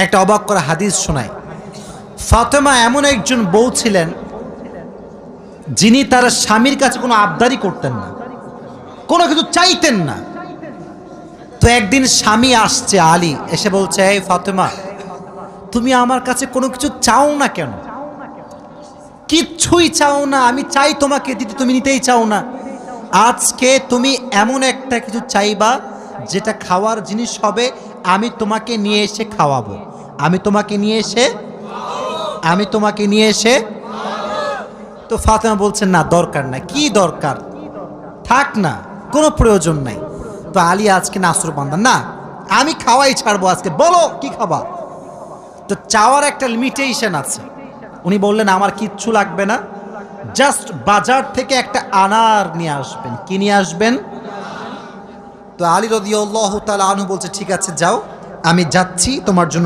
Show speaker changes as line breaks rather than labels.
একটা অবাক করা হাদিস শোনায়। ফাতেমা এমন একজন বউ ছিলেন যিনি তার স্বামীর কাছে কোনো আবদারি করতেন না, কোনো কিছু চাইতেন না। তো একদিন স্বামী আসছে, আলী এসে বলছে, এই ফাতেমা, তুমি আমার কাছে কোনো কিছু চাও না কেন? কিচ্ছুই চাও না, আমি চাই তোমাকে দিতে, তুমি নিতেই চাও না। আজকে তুমি এমন একটা কিছু চাইবা যেটা খাওয়ার জিনিস হবে, আমি তোমাকে নিয়ে এসে খাওয়াবো, আমি তোমাকে নিয়ে এসে। তো ফাতেমা বলছেন, না দরকার না। কি দরকার, থাক না, কোনো প্রয়োজন নাই। তো আলী আজকে নাসরবান্দা, না আমি খাওয়াই ছাড়বো আজকে, বলো কি খাবা। তো চাওয়ার একটা লিমিটেশন আছে। উনি বললেন, আমার কিচ্ছু লাগবে না, জাস্ট বাজার থেকে একটা আনার নিয়ে আসবেন। কি নিয়ে আসবেন? তো আলী রাদিয়াল্লাহু তাআলা আনহু বলছে, ঠিক আছে যাও, আমি যাচ্ছি তোমার জন্য